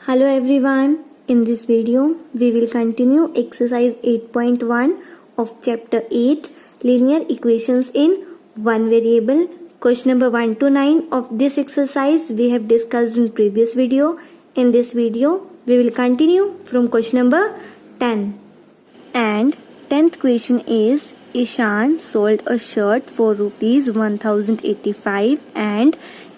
Hello everyone, in this video we will continue exercise 8.1 of chapter 8 linear equations in one variable. Question number 1 to 9 of this exercise we have discussed in previous video. In this video we will continue from question number 10. And 10th question is Ishan sold a shirt for rupees 1085 and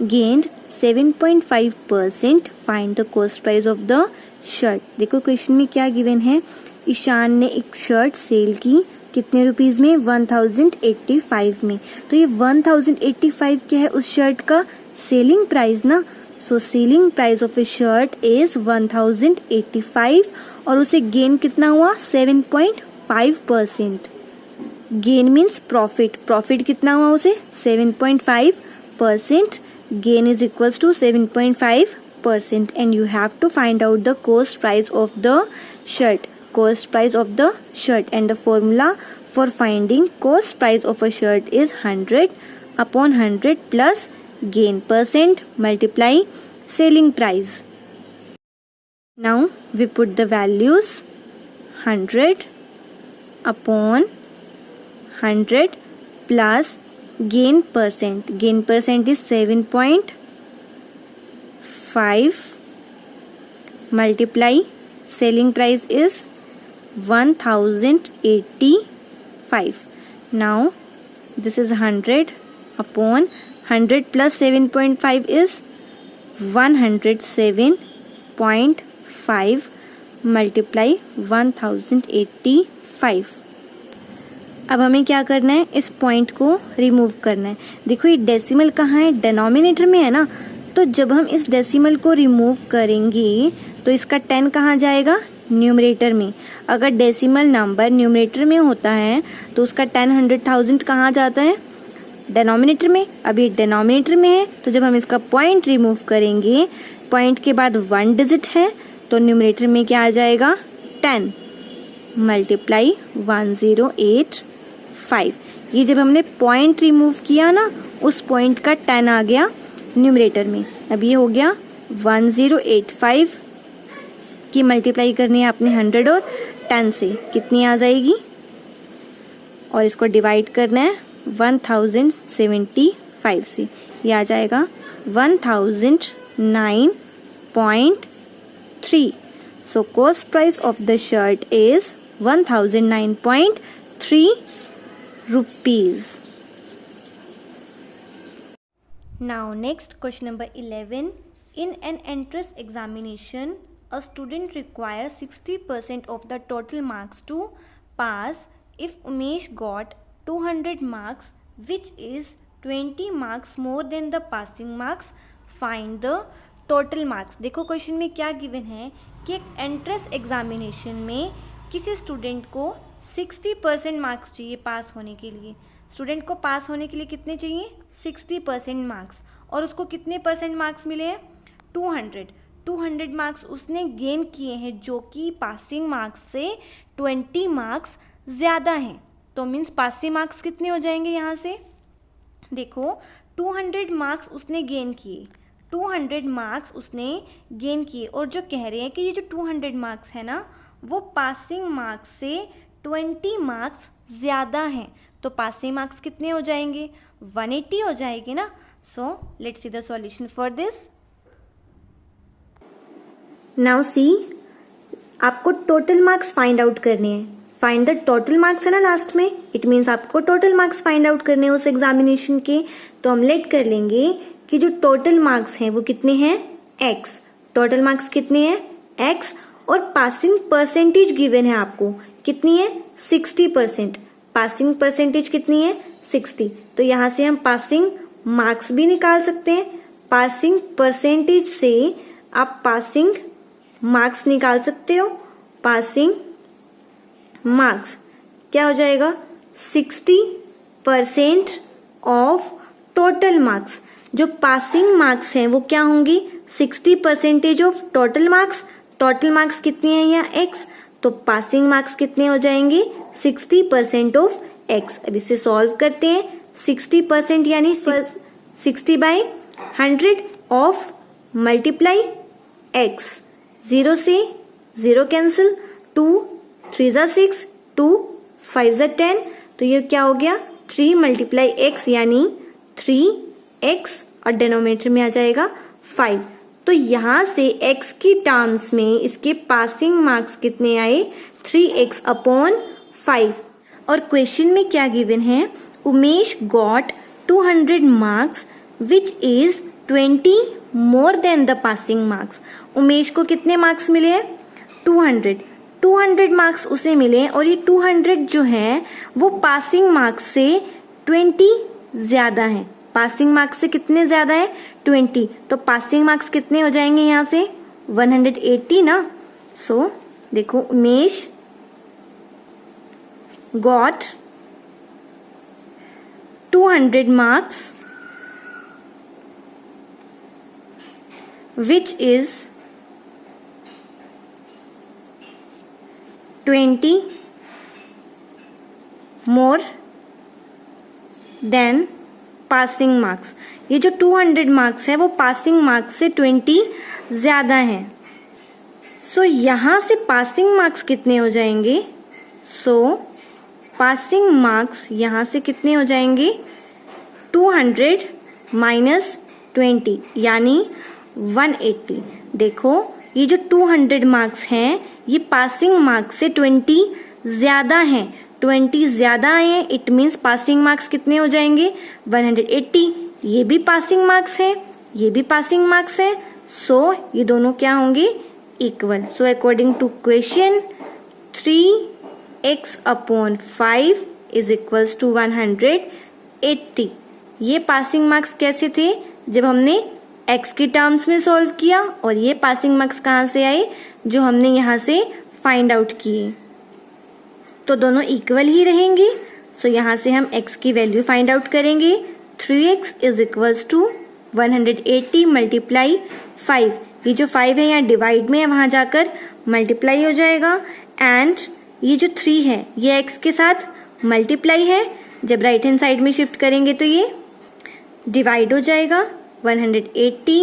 gained 7.5%. Find the cost price of the shirt. देखो question में क्या given है. ईशान ने एक shirt cell की कितने rupees में? 1085 में. तो ये 1085 क्या है उस शर्ट का? सेलिंग प्राइस ना. So selling price of A shirt is 1085 और उसे गेन कितना हुआ? 7.5%. Gain means profit. प्रॉफिट कितना हुआ उसे? 7.5%. Gain is equals to 7.5% and you have to find out the cost price of the shirt. Cost price of the shirt and the formula for finding cost price of a shirt is 100 upon 100 plus gain percent multiply selling price. Now we put the values 100 upon 100 plus gain percent. Gain percent is 7.5 multiply selling price is 1085. Now this is 100 upon 100 plus 7.5 is 107.5 multiply 1085. अब हमें क्या करना है? इस point को remove करना है. देखो ये डेसिमल कहाँ है? डिनोमिनेटर में है ना. तो जब हम इस डेसिमल को रिमूव करेंगे तो इसका 10 कहाँ जाएगा? न्यूमरेटर में. अगर डेसिमल नंबर न्यूमरेटर में होता है तो उसका 10 100,000 कहाँ जाता है? डिनोमिनेटर में. अब ये डिनोमिनेटर में है तो जब हम इसका पॉइंट रिमूव करेंगे, पॉइंट के बाद 1 डिजिट है तो न्यूमरेटर में क्या आ जाएगा? 10 मल्टीप्लाई 1085. ये जब हमने पॉइंट रिमूव किया ना, उस पॉइंट का 10 आ गया न्यूमरेटर में. अब ये हो गया 1085 की मल्टीप्लाई करनी है आपने 100 और 10 से. कितनी आ जाएगी? और इसको डिवाइड करना है 1075 से. ये आ जाएगा 1009.3. So cost price of the shirt is 1009.3 rupees. Now next question number 11. In an entrance examination, a student requires 60% of the total marks to pass. If Umesh got 200 marks, which is 20 marks more than the passing marks, find the total marks. देखो question में क्या given है कि एक entrance examination में किसी student को 60% marks चाहिए पास होने के लिए. स्टूडेंट को पास होने के लिए कितने चाहिए? 60% मार्क्स. और उसको कितने परसेंट मार्क्स मिले हैं? 200 मार्क्स उसने गेन किए हैं, जो कि पासिंग मार्क्स से 20 मार्क्स ज़्यादा हैं. तो मीन्स पासिंग मार्क्स कितने हो जाएंगे यहाँ से? देखो 200 मार्क्स उसने गेन किए, 200 मार्क्स उसने गेन किए और जो कह रहे हैं कि ये जो 200 मार्क्स है ना, वो पासिंग मार्क्स से 20 मार्क्स ज़्यादा हैं. तो पासिंग मार्क्स कितने हो जाएंगे? 180 हो जाएंगे ना. सो let's see the solution for this. Now see, आपको टोटल मार्क्स फाइंड आउट करने हैं. फाइंड द टोटल मार्क्स है ना लास्ट में. इट मीन्स आपको टोटल मार्क्स फाइंड आउट करने हैं उस एग्जामिनेशन के. तो हम लेट कर लेंगे कि जो टोटल मार्क्स हैं वो कितने हैं? x. टोटल मार्क्स कितने हैं? x. और पासिंग परसेंटेज गिवन है आपको. कितनी है? 60%. पासिंग परसेंटेज कितनी है? 60. तो यहां से हम पासिंग मार्क्स भी निकाल सकते हैं. पासिंग परसेंटेज से आप पासिंग मार्क्स निकाल सकते हो. पासिंग मार्क्स क्या हो जाएगा? 60% ऑफ टोटल मार्क्स. जो पासिंग मार्क्स हैं वो क्या होंगी? 60% of total marks. Total marks कितनी है यहाँ? x. तो पासिंग मार्क्स कितने हो जाएंगे? 60% ऑफ x. अब इसे सॉल्व करते हैं. 60% यानी 60/100 ऑफ मल्टीप्लाई x. 0 से 0 कैंसिल, 2 3 ज़ा 6, 2 5 ज़ा 10, तो ये क्या हो गया 3 मल्टीप्लाई x यानी 3x और डिनोमिनेटर में आ जाएगा 5। तो यहाँ से x की टर्म्स में इसके पासिंग मार्क्स कितने आए 3x अपॉन 5। और क्वेश्चन में क्या गिवन है, Umesh got 200 marks which is 20 more than the passing marks. Umesh को कितने मार्क्स मिले हैं 200 मार्क्स उसे मिले और ये 200 जो है वो पासिंग मार्क्स से 20 ज्यादा है। पासिंग मार्क्स से कितने ज्यादा है 20, तो पासिंग मार्क्स कितने हो जाएंगे यहाँ से 180 ना। सो देखो Umesh got 200 marks which is 20 more than passing marks. ये जो 200 मार्क्स है वो पासिंग मार्क्स से 20 ज्यादा है। सो यहां से पासिंग मार्क्स कितने हो जाएंगे, सो पासिंग मार्क्स यहां से कितने हो जाएंगे 200 माइनस 20 यानी 180। देखो ये जो 200 मार्क्स हैं ये पासिंग मार्क्स से 20 ज्यादा हैं, 20 ज्यादा आए हैं, इट मीन्स पासिंग मार्क्स कितने हो जाएंगे 180। ये भी पासिंग मार्क्स है, ये भी पासिंग मार्क्स है, सो ये दोनों क्या होंगे equal. So according to question 3x upon 5 is equals to 180। ये पासिंग मार्क्स कैसे थे जब हमने x की टर्म्स में सॉल्व किया, और ये पासिंग मार्क्स कहाँ से आए जो हमने यहाँ से फाइंड आउट किए, तो दोनों इक्वल ही रहेंगे। सो यहाँ से हम x की वैल्यू फाइंड आउट करेंगे। 3x is equals to 180 multiply 5। ये जो 5 है यहाँ डिवाइड में है, वहां जाकर मल्टीप्लाई हो जाएगा, एंड ये जो 3 है ये x के साथ मल्टीप्लाई है, जब राइट हैंड साइड में शिफ्ट करेंगे तो ये डिवाइड हो जाएगा। 180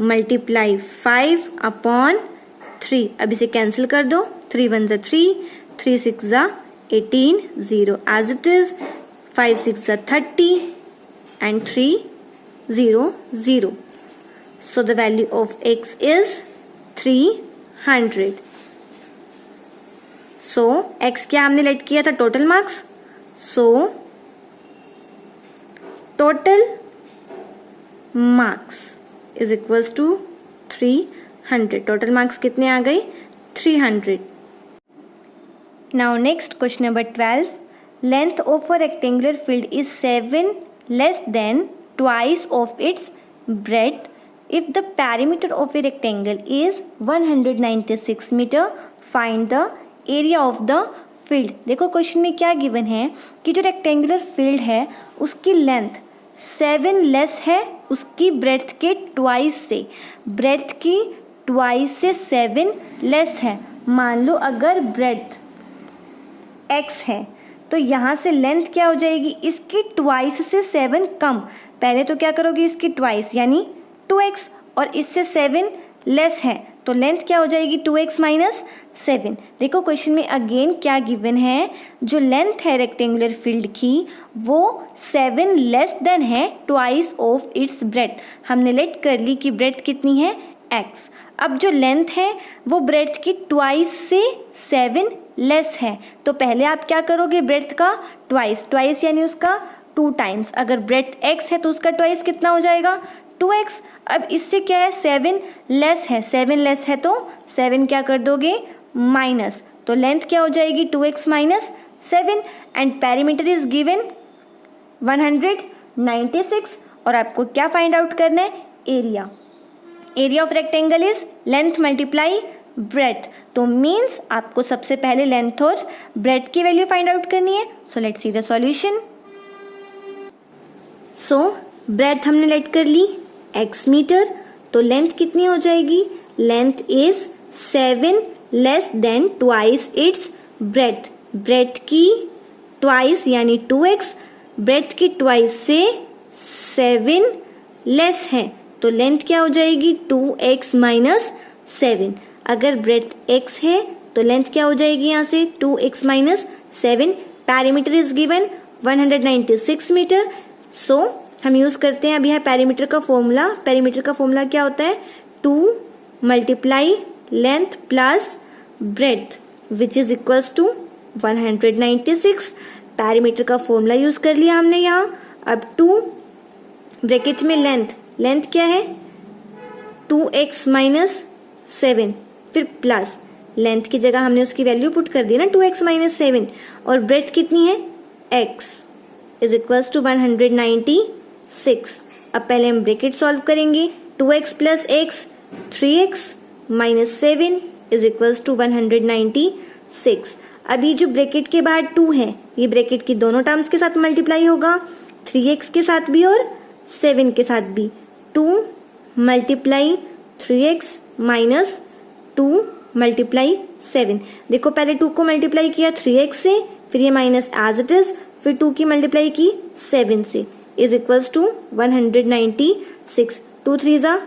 मल्टीप्लाई 5 अपॉन 3, अब इसे कैंसिल कर दो, 3 1 ज़ा 3, 3 6 ज़ा 18, 0 एज इट इज, 5 6 ज़ा 30 and 3 0 0। So the value of x is 300। So x क्या हमने लेट किया था total marks, so total marks is equals to 300। Total marks कितने आ गए 300। Now next question number 12, length of a rectangular field is 7 less than twice of its breadth if the perimeter of a rectangle is 196 metre, find the area of the field. देखो question में क्या given है कि जो rectangular field है उसकी length 7 less है उसकी ब्रेथ के ट्वाइस से, ब्रेथ की ट्वाइस से 7 लेस है। मान लो अगर ब्रेथ x है तो यहाँ से लेंथ क्या हो जाएगी इसकी ट्वाइस से 7 कम। पहले तो क्या करोगे इसकी ट्वाइस यानी 2x, और इससे 7 लेस है तो लेंथ क्या हो जाएगी 2x माइनस 7। देखो क्वेश्चन में अगेन क्या गिवन है, जो लेंथ है रेक्टेंगुलर फील्ड की वो 7 लेस देन है ट्वाइस ऑफ इट्स ब्रेथ। हमने लेट कर ली कि ब्रेथ कितनी है x। अब जो लेंथ है वो ब्रेथ की ट्वाइस से 7 लेस है, तो पहले आप क्या करोगे ब्रेथ का ट्वाइस यानी उसका 2 टाइम्स। अगर ब्रेथ x है तो उसका ट्वाइस कितना हो जाएगा 2x। अब इससे क्या है 7 लेस है, 7 लेस है तो 7 क्या कर दोगे माइनस, तो लेंथ क्या हो जाएगी 2x minus 7 and perimeter is given 196। और आपको क्या फाइंड आउट करना है area. Area of rectangle is length multiply breath, तो मीन्स आपको सबसे पहले लेंथ और ब्रेथ की वैल्यू फाइंड आउट करनी है। So let's see the solution. So breadth हमने लेट कर ली x मीटर, तो लेंथ कितनी हो जाएगी, length is 7 less than twice its breadth. Breadth की ट्वाइस यानी 2x, ब्रेथ की ट्वाइस से 7 लेस है तो लेंथ क्या हो जाएगी 2x माइनस 7। अगर ब्रेथ x है तो लेंथ क्या हो जाएगी यहाँ से 2x minus 7. Perimeter is given 196 metre. So हम यूज करते हैं अभी यहाँ पैरीमीटर का फॉर्मूला. पैरीमीटर का फॉर्मूला क्या होता है 2 multiply length plus breadth which is equals to 196. Perimeter का फॉर्मूला यूज कर लिया हमने यहाँ. अब 2 ब्रैकेट में लेंथ क्या है 2x माइनस 7, फिर प्लस लेंथ की जगह हमने उसकी वैल्यू पुट कर दी ना 2x माइनस 7, और ब्रेथ कितनी है x इज इक्वल्स टू 196. अब पहले हम ब्रैकेट सॉल्व करेंगे. 2x plus x 3x minus 7 is equals to 196. अभी जो ब्रैकेट के बाहर 2 है ये ब्रैकेट की दोनों टर्म्स के साथ मल्टीप्लाई होगा, 3x के साथ भी और 7 के साथ भी. 2 मल्टीप्लाई 3x माइनस 2 मल्टीप्लाई 7. देखो पहले 2 को मल्टीप्लाई किया 3x से, फिर ये माइनस एज इट इज, फिर 2 की मल्टीप्लाई की 7 से, इज इक्वल्स टू 196. 2 3 जा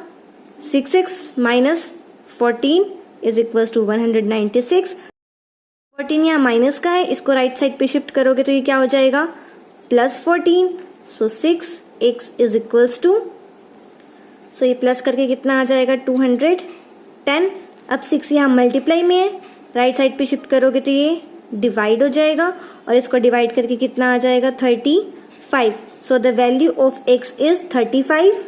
6x minus 14 is equals to 196. 14 यहाँ माइनस का है, इसको राइट साइड पे शिफ्ट करोगे तो ये क्या हो जाएगा plus 14. So 6x is equals to, so ये प्लस करके कितना आ जाएगा 210. अब 6 यहाँ मल्टीप्लाई में है, राइट साइड पे शिफ्ट करोगे तो ये डिवाइड हो जाएगा, और इसको डिवाइड करके कितना आ जाएगा 35. सो the value of x is 35.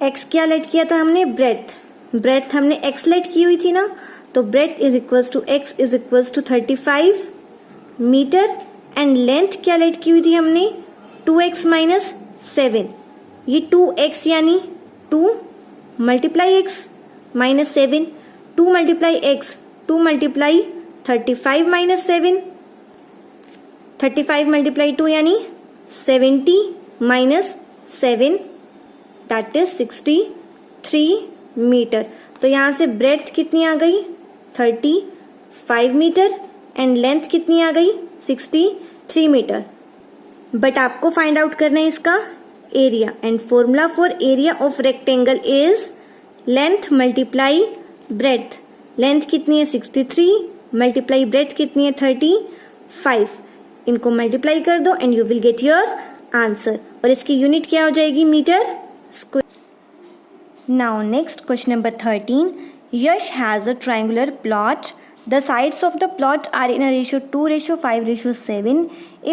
x क्या लेट किया था हमने ब्रेथ हमने x लेट की हुई थी ना, तो breadth is equals to x is equals to 35 metre. And length क्या लेट की हुई थी हमने 2x माइनस 7. ये 2x यानी 2 multiply x minus 7, 2 multiply x 2 multiply 35 minus 7, 35 multiply 2 यानी 70 माइनस 7, दैट इज 63 मीटर. तो यहां से ब्रेथ कितनी आ गई 35 मीटर एंड लेंथ कितनी आ गई 63 मीटर. बट आपको फाइंड आउट करना है इसका area, and formula for area of rectangle is length multiply breath. Length कितनी है 63 मल्टीप्लाई ब्रेथ कितनी है 35. इनको मल्टीप्लाई कर दो and you will get your answer, और इसकी यूनिट क्या हो जाएगी metre square. Now next question number 13. Yash has a triangular plot. The sides of the plot are in a ratio 2:5:7.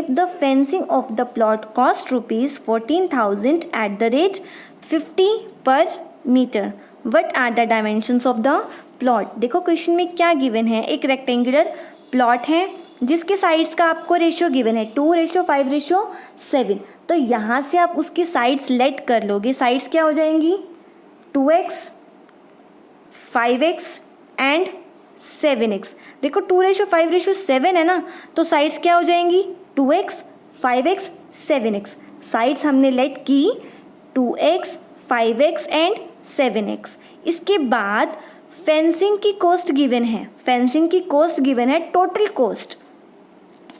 If the fencing of the plot cost rupees 14,000 at the rate 50 per meter, what are the dimensions of the plot? देखो question में क्या given है, एक rectangular plot है जिसके sides का आपको ratio given है 2:5:7. तो यहाँ से आप उसकी साइड्स लेट कर लोगे. साइड्स क्या हो जाएंगी 2x 5x एंड 7x. देखो 2:5:7 है ना, तो साइड्स क्या हो जाएंगी 2x 5x 7x. साइड्स हमने लेट की 2x 5x एंड 7x. इसके बाद फेंसिंग की कॉस्ट गिवन है. फेंसिंग की कॉस्ट गिवन है टोटल कॉस्ट.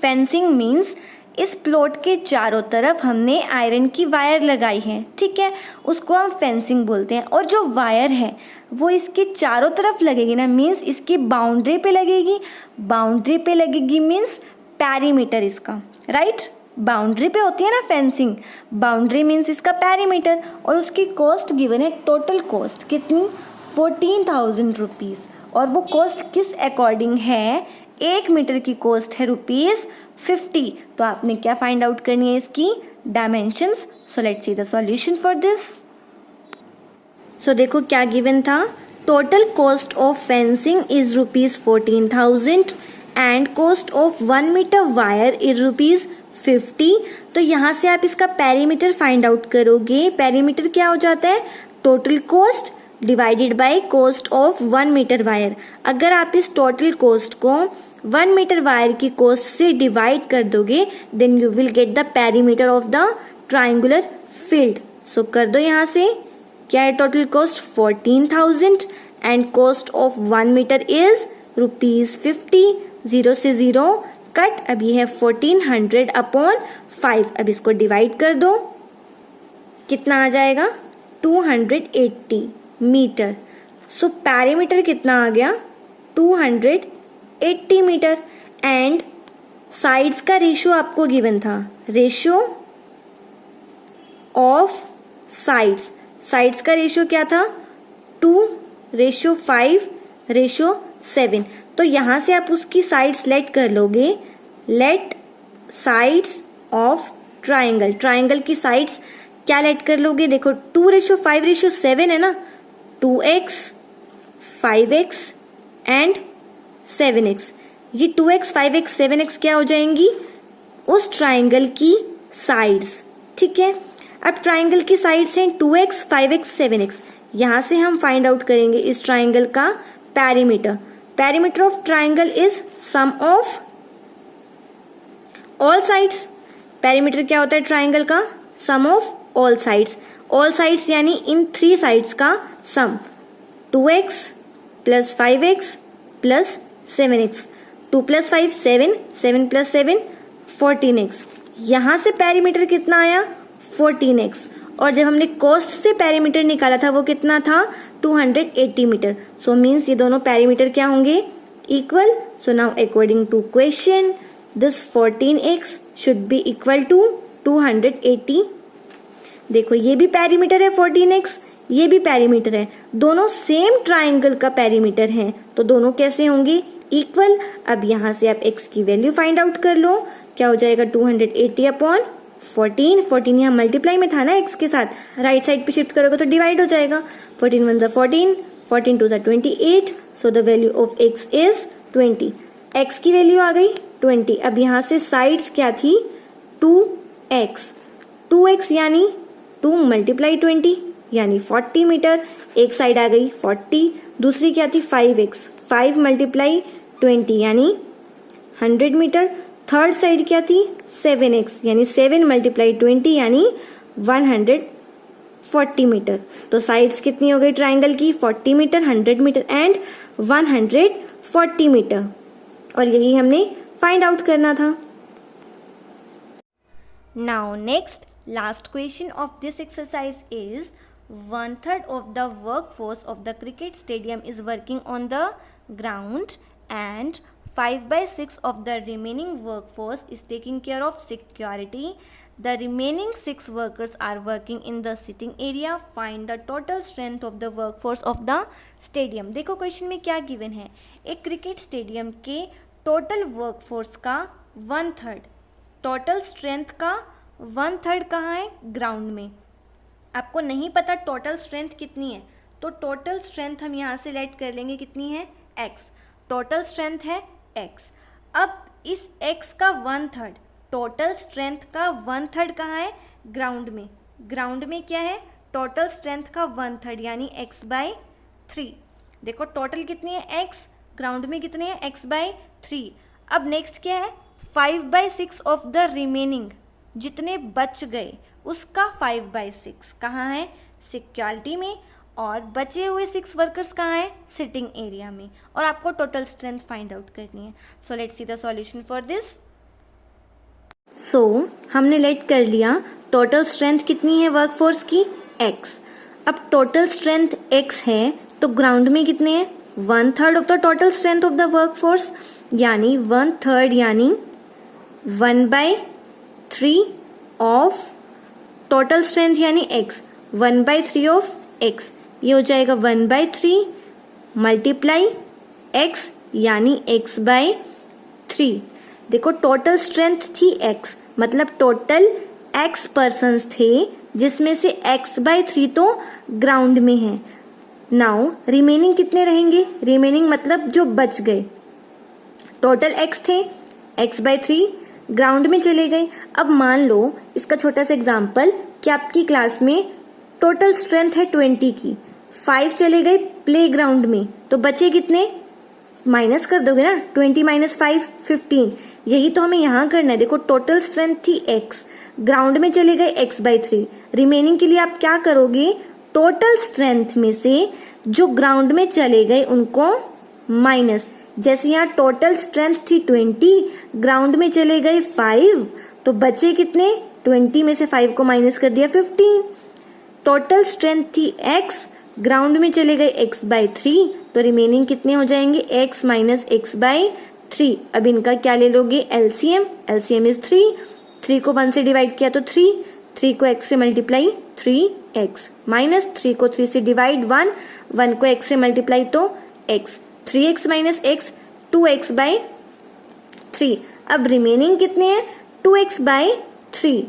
फेंसिंग मीन्स इस प्लॉट के चारों तरफ हमने आयरन की वायर लगाई है, ठीक है, उसको हम फेंसिंग बोलते हैं. और जो वायर है वो इसके चारों तरफ लगेगी ना, मीन्स इसकी बाउंड्री पे लगेगी. बाउंड्री पे लगेगी मीन्स पैरीमीटर इसका, राइट. बाउंड्री पे होती है ना फेंसिंग, बाउंड्री मीन्स इसका पैरीमीटर. और उसकी कॉस्ट गिवन है टोटल कॉस्ट कितनी 14,000 रुपीज़. और वो कॉस्ट किस अकॉर्डिंग है, 1 मीटर की कॉस्ट है ₹50. तो आपने क्या फाइंड आउट करनी है इसकी dimensions. So let's see the solution for this. So देखो क्या गिवन था, total cost of fencing is ₹14,000 and cost of 1 metre wire is ₹50. तो यहाँ से आप इसका पेरीमीटर फाइंड आउट करोगे. पेरीमीटर क्या हो जाता है total cost divided by cost of 1 metre wire. अगर आप इस टोटल कॉस्ट को 1 मीटर वायर की कॉस्ट से डिवाइड कर दोगे then you will get the perimeter of the triangular field. So कर दो यहाँ से, क्या है total cost 14,000 and cost of 1 metre is ₹50. 0 से 0 कट. अभी है 1400 अपॉन 5. अब इसको डिवाइड कर दो, कितना आ जाएगा 280 मीटर. सो पेरीमीटर कितना आ गया 280 मीटर। एंड साइड्स का रेशियो आपको गिवन था, रेशियो ऑफ साइड्स, साइड्स का रेशियो क्या था 2:5:7। तो यहां से आप उसकी साइड्स लेट कर लोगे, let sides of triangle, triangle की साइड्स क्या लेट कर लोगे, देखो 2:5:7 है ना, 2x 5x एंड 7x। ये 2x 5x 7x क्या हो जाएंगी, उस ट्राइंगल की साइड्स। ठीक है, अब ट्राइंगल की साइड्स हैं 2x 5x 7x। यहां से हम फाइंड आउट करेंगे इस ट्राइंगल का perimeter. Perimeter of triangle is sum of all sides. Perimeter क्या होता है ट्राइंगल का, sum of all sides. All sides यानी इन 3 साइड्स का सम, 2x + 5x + 7x, 2 + 5 7, 7 + 7 14x। यहां से पेरीमीटर कितना आया 14x, और जब हमने कोस्ट से पेरीमीटर निकाला था वो कितना था 280 मीटर। सो मीन्स ये दोनों पेरीमीटर क्या होंगे, equal. So now according to question this 14x should be equal to 280। देखो ये भी पेरीमीटर है 14x, ये भी पेरीमीटर है, दोनों सेम ट्राइंगल का पेरीमीटर है, तो दोनों कैसे होंगे इक्वल। अब यहां से आप x की वैल्यू फाइंड आउट कर लो, क्या हो जाएगा 280/14। 14 यहाँ मल्टीप्लाई में था ना x के साथ, राइट साइड पे शिफ्ट करोगे तो डिवाइड हो जाएगा, 14 1 = 14, 14 2 = 28। सो the value of x is 20। x की वैल्यू आ गई 20। अब यहां से साइड्स क्या थी 2x, 2x यानी 2 × 20 यानी 40 मीटर। एक साइड आ गई 40, दूसरी क्या थी 5x, 5 × 20 यानी 100 मीटर। थर्ड साइड क्या थी 7x यानी 7 × 20 यानी 140 मीटर। तो साइड्स कितनी हो गई ट्राइंगल की 40 मीटर, 100 मीटर एंड 140 मीटर, और यही हमने फाइंड आउट करना था। Now next, last question of this exercise is 1/3 of the workforce of the cricket stadium is working on the ground and 5/6 of the remaining workforce is taking care of security. The remaining 6 workers are working in the sitting area. Find the total strength of the workforce of the stadium. देखो question में क्या given है, एक cricket stadium के total workforce का 1/3, total strength का 1/3 कहाँ है ग्राउंड में। आपको नहीं पता टोटल स्ट्रेंथ कितनी है, तो टोटल स्ट्रेंथ हम यहाँ से लेट कर लेंगे कितनी है x, टोटल स्ट्रेंथ है x। अब इस x का 1/3, टोटल स्ट्रेंथ का 1/3 कहाँ है ग्राउंड में। ग्राउंड में क्या है टोटल स्ट्रेंथ का 1/3 यानी x/3। देखो टोटल कितनी है x, ग्राउंड में कितने हैं x/3। अब नेक्स्ट क्या है 5/6 ऑफ द रिमेनिंग, जितने बच गए उसका 5/6 कहाँ है सिक्योरिटी में, और बचे हुए 6 वर्कर्स कहाँ है सिटिंग एरिया में, और आपको टोटल स्ट्रेंथ फाइंड आउट करनी है। So let's see the solution for this. So हमने लेट कर लिया टोटल स्ट्रेंथ कितनी है वर्कफोर्स की x। अब टोटल स्ट्रेंथ x है तो ग्राउंड में कितने हैं 1/3 of the total strength of the workforce, यानी 1/3 यानी 1/3 ऑफ टोटल स्ट्रेंथ यानी x, 1/3 ऑफ x, ये हो जाएगा 1/3 मल्टीप्लाई x यानी x/3। देखो टोटल स्ट्रेंथ थी x, मतलब टोटल x पर्सन्स थे, जिसमें से x/3 तो ग्राउंड में है। नाउ रिमेनिंग कितने रहेंगे, रिमेनिंग मतलब जो बच गए, टोटल x थे, x/3 ग्राउंड में चले गए। अब मान लो इसका छोटा सा एग्जांपल कि आपकी क्लास में टोटल स्ट्रेंथ है 20 की, 5 चले गए प्ले ग्राउंड में, तो बचे कितने, माइनस कर दोगे ना, 20 - 5 15। यही तो हमें यहाँ करना है। देखो टोटल स्ट्रेंथ थी x, ग्राउंड में चले गए x/3, रिमेनिंग के लिए आप क्या करोगे, टोटल स्ट्रेंथ में से जो ग्राउंड में चले गए उनको माइनस। जैसे यहाँ टोटल स्ट्रेंथ थी 20, ग्राउंड में चले गए 5, तो बचे कितने, 20 में से 5 को माइनस कर दिया 15। टोटल स्ट्रेंथ थी x, ग्राउंड में चले गए x बाई 3, तो रिमेनिंग कितने हो जाएंगे x माइनस एक्स बाई 3। अब इनका क्या ले लोगे एलसीएम, एलसीएम इज 3 को 1 से डिवाइड किया तो 3 को x से मल्टीप्लाई 3x, माइनस 3 को 3 से डिवाइड 1 को x से मल्टीप्लाई तो x, 3x minus x 2x by 3। अब रिमेनिंग कितने हैं 2x बाई 3।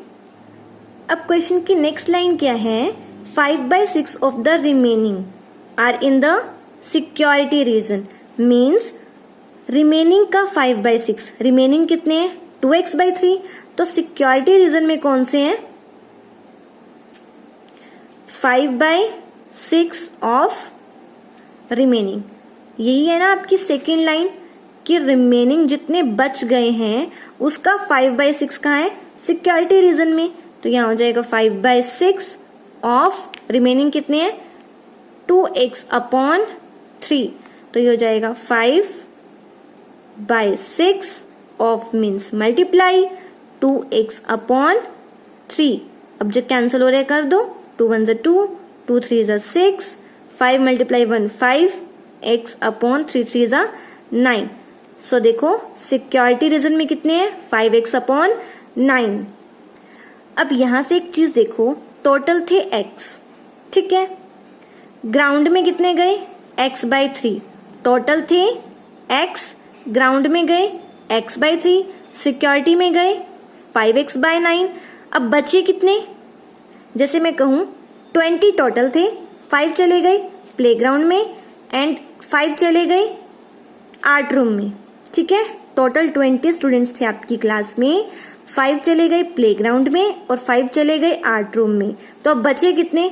अब क्वेश्चन की नेक्स्ट लाइन क्या है, 5/6 of the remaining are in the security reason, means remaining का 5/6, रिमेनिंग कितने हैं 2x बाई 3, तो सिक्योरिटी रीजन में कौन से हैं 5/6 ऑफ रिमेनिंग। यही है ना आपकी सेकेंड लाइन कि रिमेनिंग जितने बच गए हैं उसका 5/6 कहाँ है सिक्योरिटी रीजन में, तो यहां हो जाएगा 5/6 ऑफ रिमेनिंग कितने हैं 2x अपॉन 3, तो ये हो जाएगा 5/6 of means multiply 2x upon 3। अब जो कैंसिल हो रहा है कर दो, 2 1 2 2 3 6, 5 मल्टीप्लाई 1 5, x अपॉन 3 3 9। सो देखो सिक्योरिटी रीजन में कितने हैं 5x अपॉन 9। अब यहां से एक चीज देखो, टोटल थे x, ठीक है, ग्राउंड में कितने गए x बाई 3, टोटल थे x, ग्राउंड में गए x बाई 3, सिक्योरिटी में गए 5x बाई 9। अब बचे कितने, जैसे मैं कहूं 20 टोटल थे, 5 चले गए प्लेग्राउंड में एंड 5 चले गए आर्ट रूम में, ठीक है, टोटल 20 स्टूडेंट्स थे आपकी क्लास में, 5 चले गए प्लेग्राउंड में और 5 चले गए आर्ट रूम में, तो अब बचे कितने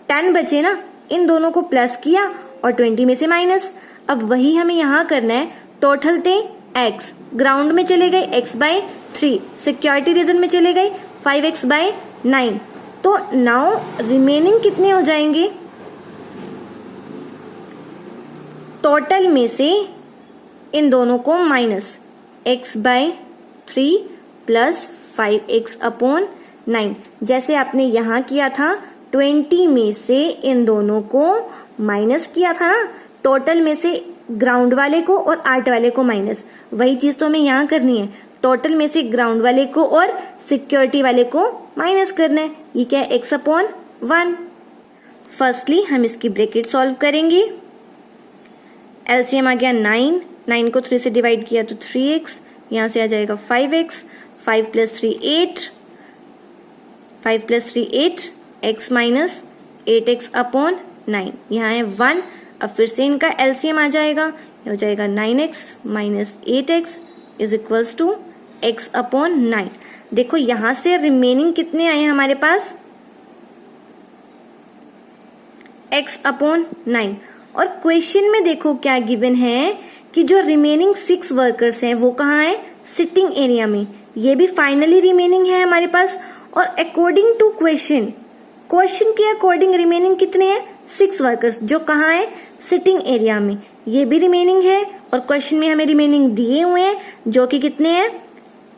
10 बचे ना, इन दोनों को प्लस किया और 20 में से माइनस। अब वही हमें यहां करना है, टोटल थे x, ग्राउंड में चले गए x बाई 3, सिक्योरिटी रीजन में चले गए 5x बाई 9, तो नाउ रिमेनिंग कितने हो जाएंगे, टोटल में से इन दोनों को minus x by 3 plus 5x upon 9, जैसे आपने यहां किया था 20 में से इन दोनों को माइनस किया था ना, टोटल में से ग्राउंड वाले को और आर्ट वाले को माइनस, वही चीज तो हमें यहां करनी है, टोटल में से ग्राउंड वाले को और सिक्योरिटी वाले को माइनस करना है। ये क्या है x अपॉन 1। फर्स्टली हम इसकी ब्रैकेट सॉल्व करेंगे, एलसीएम आ गया 9 को 3 से डिवाइड किया तो 3x, यहां से आ जाएगा 5x, 5 plus 3 8, 5 plus 3 8, x minus 8x upon 9, यहाँ है 1। अब फिर से इनका एलसीएम आ जाएगा, ये हो जाएगा 9x minus 8x is equals to x upon 9। देखो यहां से रिमेनिंग कितने आए हमारे पास x अपॉन 9, और क्वेश्चन में देखो क्या गिवन है कि जो रिमेनिंग 6 वर्कर्स हैं वो कहाँ है सिटिंग एरिया में, ये भी फाइनली रिमेनिंग है हमारे पास, और अकॉर्डिंग टू क्वेश्चन के अकॉर्डिंग रिमेनिंग कितने हैं 6 वर्कर्स, जो कहाँ है सिटिंग एरिया में, ये भी रिमेनिंग है, और क्वेश्चन में हमें रिमेनिंग दिए हुए हैं जो कि कितने हैं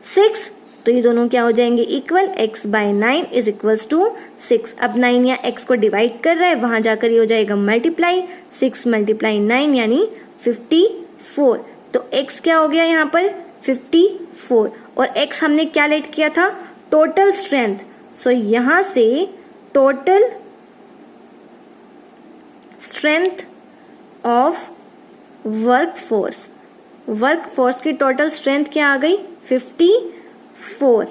6, तो ये दोनों क्या हो जाएंगे equal, x by 9 is equals to 6। अब 9 या x को डिवाइड कर रहा है, वहां जाकर ये हो जाएगा मल्टीप्लाई, 6 मल्टीप्लाई 9 यानी 54, तो x क्या हो गया यहाँ पर 54, और x हमने क्या लेट किया था टोटल स्ट्रेंथ, सो यहां से टोटल स्ट्रेंथ ऑफ वर्कफोर्स की टोटल स्ट्रेंथ क्या आ गई 54।